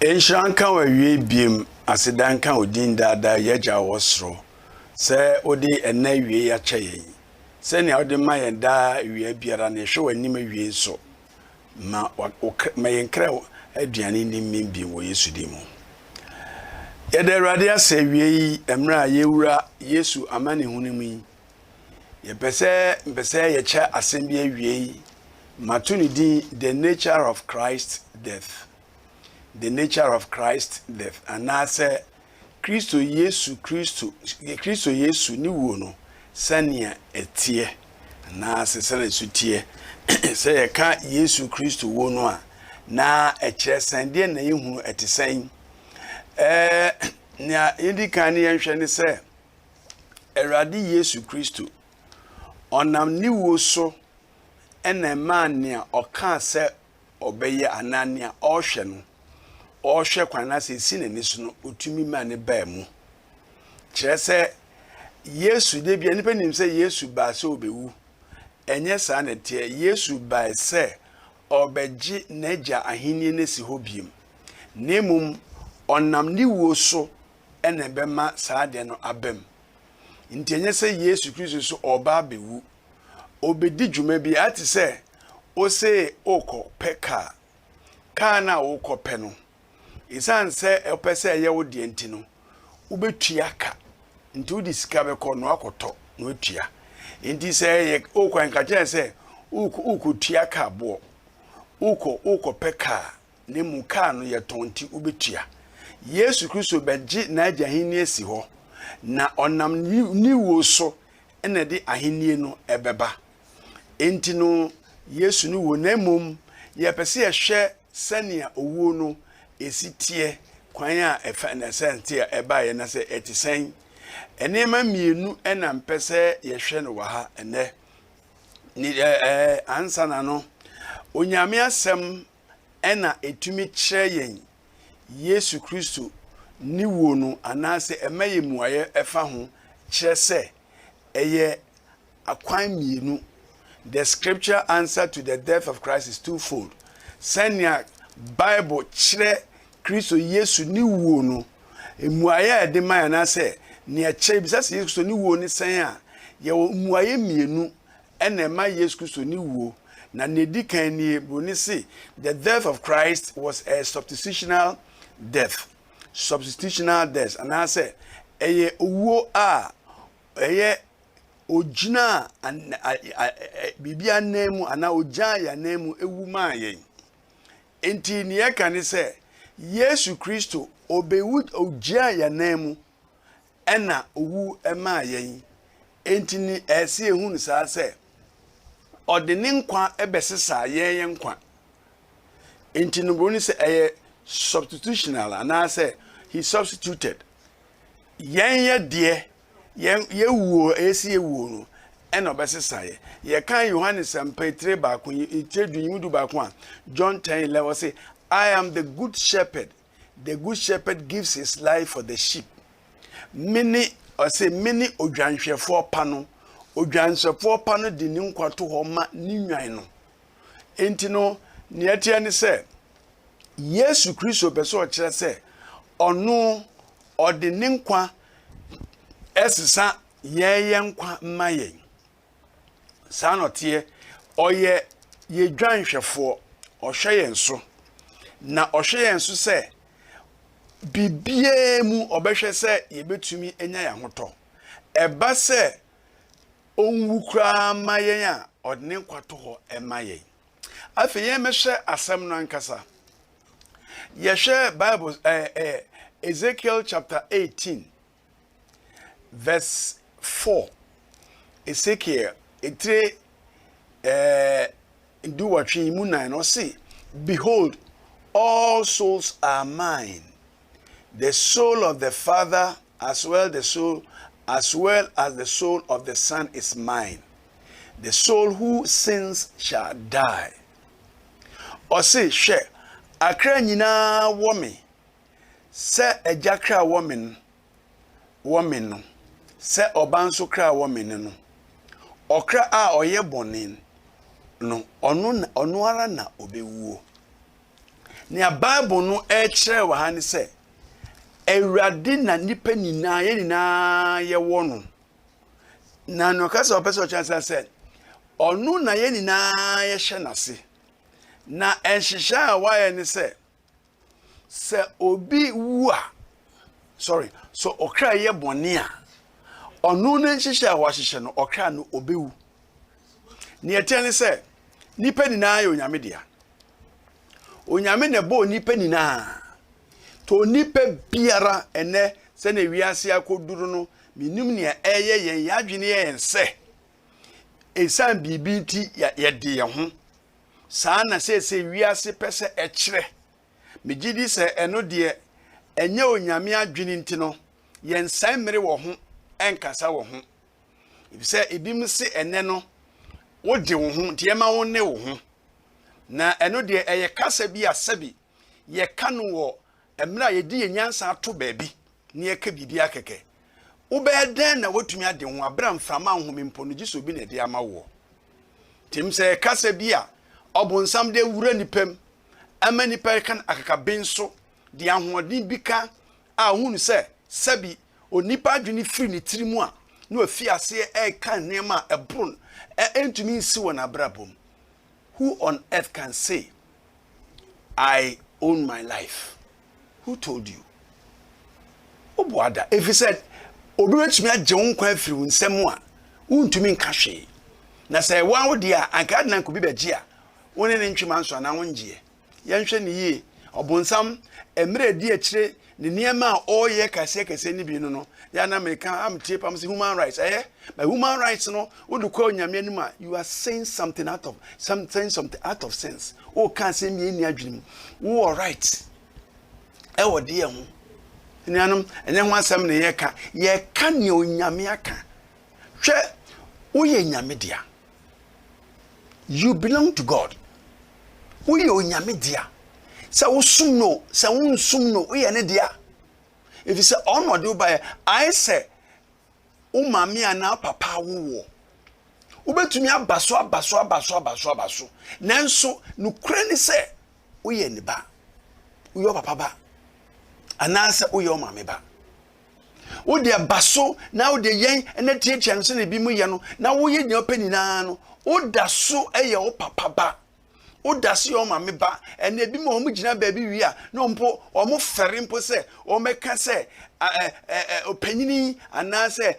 Enshanka wa wie biem asedanka odin dada yaja wosro se odi ena wie ya kyeyen se ne odi ma yen da wie biara ne hwe wanim wie so ma yenkra aduane ni mmbi wo Yesu di mu ye de Awurade ase wie emra yewura Yesu amane hunimu yi ye pese ye kya asembia wie matuni di the nature of Christ death. The nature of Christ death. And I say, Christo Yesu ni wono sania etie. Na se sane sutie. Say ye ka Yesu Christo wono a na ekyere sande na yehu etisen. Nya yedi kan ne yenhwe ne se Awurade Yesu Christo onam ni wo so ena man ne oka se obeye anania ohwe no ohwe kwana se sine ni so no otumi ma ne ba mu kire se Yesu de bia nipa nim se Yesu ba se obewu enye sa na tie Yesu ba se obeji naja ahini ne si hobiem nemum onam ni wo so ene be ma sa de no abem ntenye se Yesu Kristo so oba bewu obedi dwuma bi ati se o se okọ peka kana okọ pe no isan se opese ye wo de ntino ubetua ka nti udi sika be ko no akoto no atua nti se ye okwan ka je se uku tua ka bo ukọ peka ne mu ka no ye tonti ubetua Yesu Kristo beji na agahini esi ho na onam ni wo so ene de ahini no ebeba enti no Yesu ni wo na mom ye pese ye hwe sania owuo no esitie kwan a efa na sente a eba ye na se etisen enema mienu ena mpese ye hwe no waha ene ni ansa na no onyame asem ena etumi kire yen Yesu Kristo ni wo no anase emaye muaye efa ho kire se eye akwan mienu. The scripture answer to the death of Christ is twofold. Senya Bible kire Kristo Yesu ni wo no emuaye de man na se ne kire bisa se Yesu ni wo ni sen a ye muaye mienu ena ma Yesu Kristo ni wo na ne di kan ni boni se the death of Christ was a substitutional death. Substitutional death and I say eye owo a eye ojina bibia nemu ana oja ya nemu ewu ma yen enti ne ye kan se Yesu Kristo obewu oja ya nemu ena owu ema yen enti ni ese ehunu sa se odene nkwa ebesesa yen nkwa enti no boni se eye substitutional and I say he substituted yen ye de ye wuo esi ye wuo no ena obesesa ye kan Yohanes ampetre ba ko itedunyimudu ba ko John 10:11 say I am the good shepherd. The good shepherd gives his life for the sheep. Many odwanhwefo pano odwansefo pano de ni nkwato ho ma ni nwan no enti no ne atia ne se Yesu Kristo beso o kire se ono ode ni nkwa esisa ye nkwa mayen sanotie oye ye dwanhwefo ohwe yenso na ohwe yenso se bibie mu obehwe se ye betumi enya ya hoto eba se onwu kra mayen a ode ni nkwa to ho emayen afi ye mehwe asem no ankasa ye share Bible Ezekiel chapter 18 verse 4. Ezekiel do what you munai no see. Behold, all souls are mine. The soul of the Father as well as the soul of the Son is mine. The soul who sins shall die. Or say, share akra nyina woman se ejakra woman no se obanso kra woman no okra a oye bonin no onu ara na obewuo Nia Bible no kyerɛ wɔ ha ne sɛ Awurade na nipa nyinaa yɛ nyinaa yɛ wɔ no. Na no ka sɛ ɔpɛ sɛ ɔkyerɛ sɛ ɔno na yɛ nyinaa yɛhyɛ n'ase. Na ɛnhyehyɛ a wayɛ ne sɛ obi wu a so ɔkra yɛ bɔne a ɔno ne nhyehyɛ a wahyehyɛ no ɔkra no obewu. Ne yɛtɛ ne sɛ nipa nyinaa yɛ onyame dea. Onyame ne bɔ nipa nyinaa. To nipa biara ene sɛ na wiase akoduru no minim ne ɛyɛ yɛn yadwene yɛn sɛ esan bibi nti yɛde yɛn ho saa na sɛ wiase pɛ sɛ ɛkyerɛ megidi sɛ ɛno deɛ ɛnyɛ onyame adwene nti no yɛn san mmere wɔ ho ɛnkasa wɔ ho sɛ ebim se ɛnɛ no wode wo ho nti ɛma wo ne wo ho na ɛno deɛ ɛyɛ kasa bi asabi yɛka no wɔ emra yedi yenyansa ato baabi ne yɛka bibi akeke wobɛden na watumi ade ho abram frama ahomempo no giso bi na de ama wo tim sɛ kasa bi a ɔbonsam de wura nipam ama nipa kan akaka benso de ahoɔden bi ka a hunu sɛ sabi onipa adwene firi ne tirimu a na afi ase ɛka nneɛma ɛbron ɛntumi nsi wɔ na brabom. Who on earth can say I own my life? Who told you? Obuada. If he said, Obiwetumi agye wo nkwa afiri wo nsɛm a, wontumi nka hwee. Na sɛ wa wo dia anka na nko bi begye a, wo ne ntwema nso na wongye. Yɛnhwɛ ne yie. Ɔbonsam emre di akyire ne niema a ɔyɛ kase ni bi no. Ya na American am tie pam say human rights. But human rights no, wo do call nyame anim a, you are saying something out of sense. O kan say me ni adwene mu. Wo right. Ewo de ho nnuanom enye ho asem ne yeka ne onyame aka hwe woye nyame dia. You belong to God. Woye onyame dia. Sa wo sum no sa wo nsum no woye ne dia. If you say honor do by I say o mame ana papa wo wobetumi abaso nanso nukure ne se woye ne ba woye papa ba anasa woye o mame ba wo de baso na wo de yen na tietia nso na bi mu ye no na wo ye nya panina no wo da so eye wo papa ba wo da so yo mame ba ene bi mo gina ba bi wi a no mpo o mo fere mpo se o meka se opanyini anasa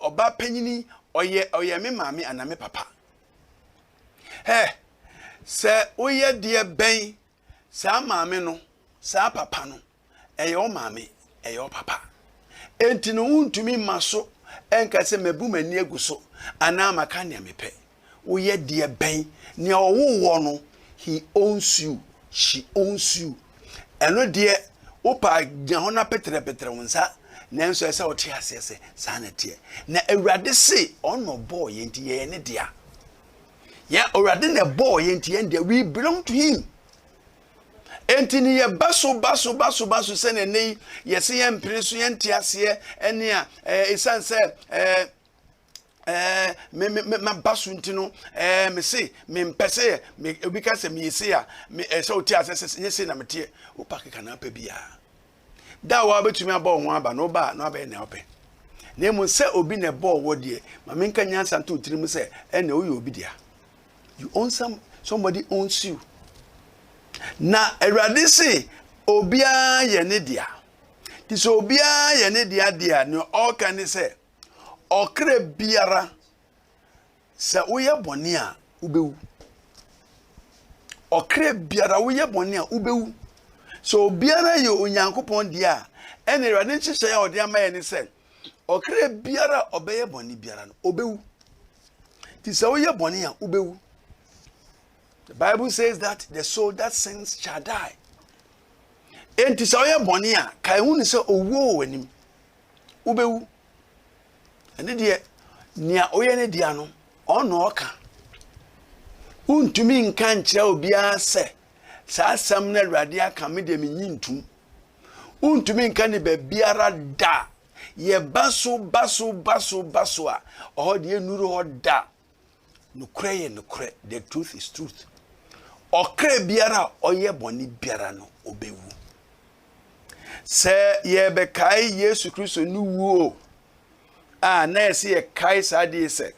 oba panyini oye me mame ana me papa se woye de ben sa mame no sa papa no eye o mame eye o papa enti no untumi maso enka se mabu mani aguso ana maka ne mepe woye de ben ne owo no he owns you, she owns you. Eno de opa gahona petre wonsa nanso ese o te asese sa na tie na awurade se ono boy enti ye ne dia ya awurade ne boy enti ye dia we belong to him. Enti ni ye baso se ne nei ye se ye mpere so ye ntia se ene a esan se me basu ntino me se me mpese me obi ka se me yesi a me se oti asese yesi na mete o park kana pa bia da wa betumi aba ho aba no ba no aba na ope na mu se obi na bo wo de ma me nka nyansa nto tirim se ene o ye obi dia. You own somebody owns you. Na erade se obia ye ne dia ti so obia ye ne dia no all can say okre biara se woye bone a ubewu. Okre biara woye bone a ubewu. So biara ye onyankopon dia ene erade nchise ya ode amaye ne se okre biara obeye bone biara no obewu. Ti se woye bone a ubewu. The Bible says that the soul that sins shall die. Enti se woye bone a kai hu ne se owo wanim ubewu. Ene de nia oye ne dia no ono oka untumi nka nkyira obia se sa asam na awurade aka me de menyintum untumi nka ne ba biara da ye baso a o de enuru ho da nukure ye nukure. The truth is truth. okra biara oye boni biara no obewu se ye be kai Yesu Kristo ni wuo na yesi ye kai sade se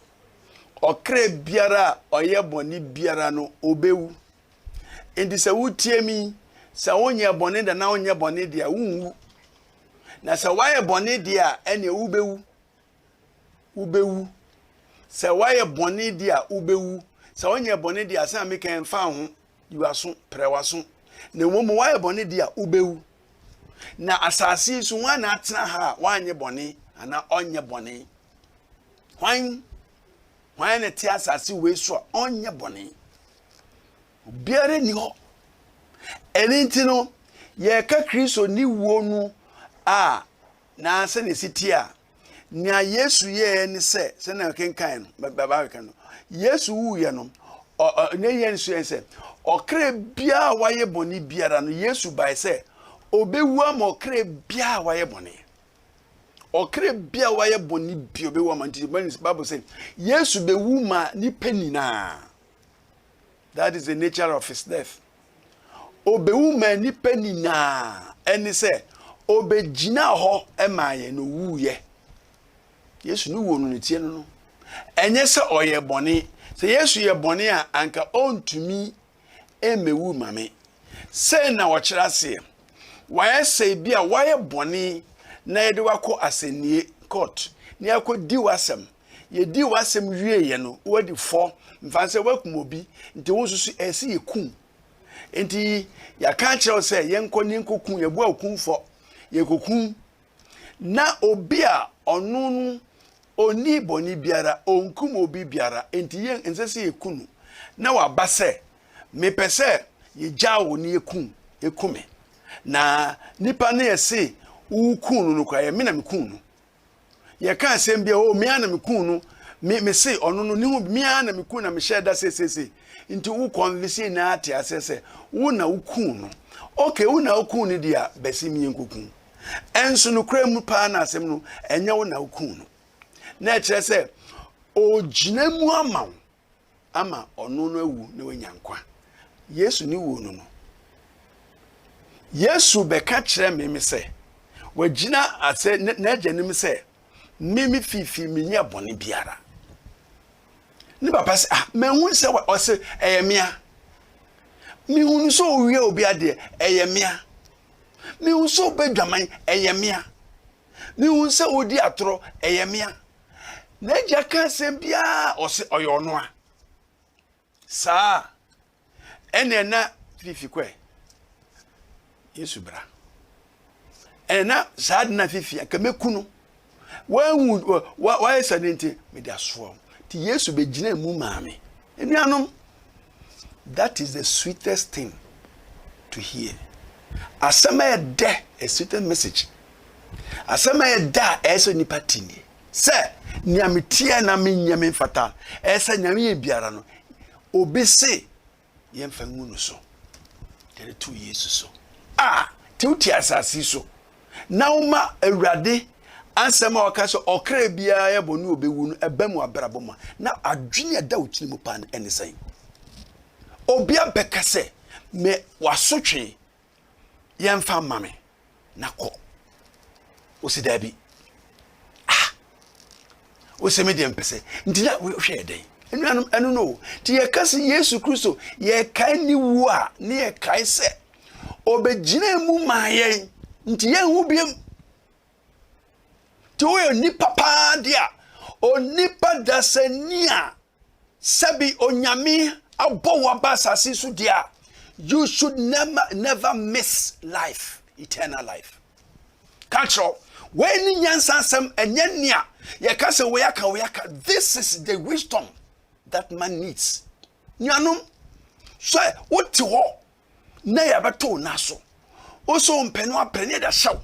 okra biara oye boni biara no obewu enti se wutie mi se wonye boni da na wonye boni dia wunwu na se waye boni dia ene ubewu se waye boni dia ubewu se wonye boni dia se ameka enfa ho yiwaso prewaso na womu waye boni dia ubewu na asasi so wana atena ha wanye boni ana onye boni hwan ne ti asasi we so onye boni biare ni ho eninti no ye ka Kristo ni wuo nu na se ne sitia nya Yesu ye ni se na kenkan no baba kan no Yesu wu ye no ne ye nso en se okre bia waye boni biara no Yesu bai se obewu am okre bia waye boni okre bia waye boni bi obewu am nti Bible say Yesu bewu ma ni penina. That is the nature of his death. Obewu ma ni penina eni se obegina ho emaye no wuye Yesu no wo no tie no enye se oye boni se Yesu ye boni a anka ontumi emewu mame se na wo kira se waye se bia waye boni na yede wako asenie court ni akodi wasem ye di wasem wie ye no wadi fo mfanse wakum obi nti wo susu esi yekum enti ya ka kire se yenko ni nkokun ye bu akun fo ye kokun na obi a onunu oni boni biara onkum obi biara enti yen ensese yekunu na wabase mepese ye jawo ni ekume na nipa na yese ukunu no kwa ye me na mekunu ye ka asem bia o me ana mekunu me se onunu ni hu me ana mekunu na me sheda sesese nti wo convince na ate asese wo na ukunu okay wo na ukunu dia besi mi yenkokun enso no kra mu pa na asem no enye wo na ukunu na kire se ogina mu ama onu no ewu na wanyankwa Yesu ni wu no Yesu be ka kire me se wagina ase na ajanim se mimi fifi minya bone biara ni papa se menhu se o se eyemia mi hunu so owie obi ade eyemia mi hunu so bedwaman eyemia mi hunu se odi atoro eyemia na eja kan sem bia o se oyo a sa ene na fifi kwe Yesu bra ena sad na fifi ka mekunu wanwu wa esanenti me dia so ti Yesu be gina mu maame enuanom. That is the sweetest thing to hear. Asama de a sweet message. Asama da eso ni patini. Se nyamitia na menyame fata. Esa nyame biara no. Obi se yemfa ngu no so. Tele 2 years so. Ti uti asasi so. Na uma awurade ansema wakaso okra bia ya bonu obewu no ebamu abraboma. Na adwene da utini mu pan enisan. Obia bekase me wasotwe yemfa mame nako osidabi oseme de mpese ntina we hwe den enuanum enu no ti ye kase Yesu Kristo ye kai ni wu a ne ye kai se obegina mu mayen nti ye hu biem to ye ni papa dia onipa dasania sabi onyame abowa basasi so dia. You should never miss life, eternal life. Culture when nyansa sam enyania ye ka se we aka this is the wisdom that man needs. Nyanum so what ho na ya beto na so oso mpenu apene da shaw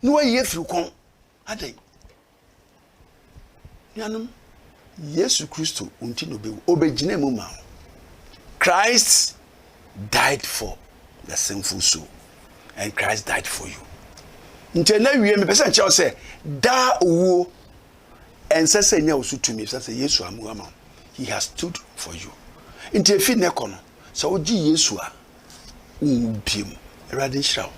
no ye firi kon adai nyanum Yesu Kristo unti no be obegina mu ma. Christ died for the sinful soul and Christ died for you. Nti na wie me pese nche o se da owo ensese nya osutumi say Yesu amu ama. He has stood for you. Nti efi ne kono So, Oji Yesua, Ubim, Radishao.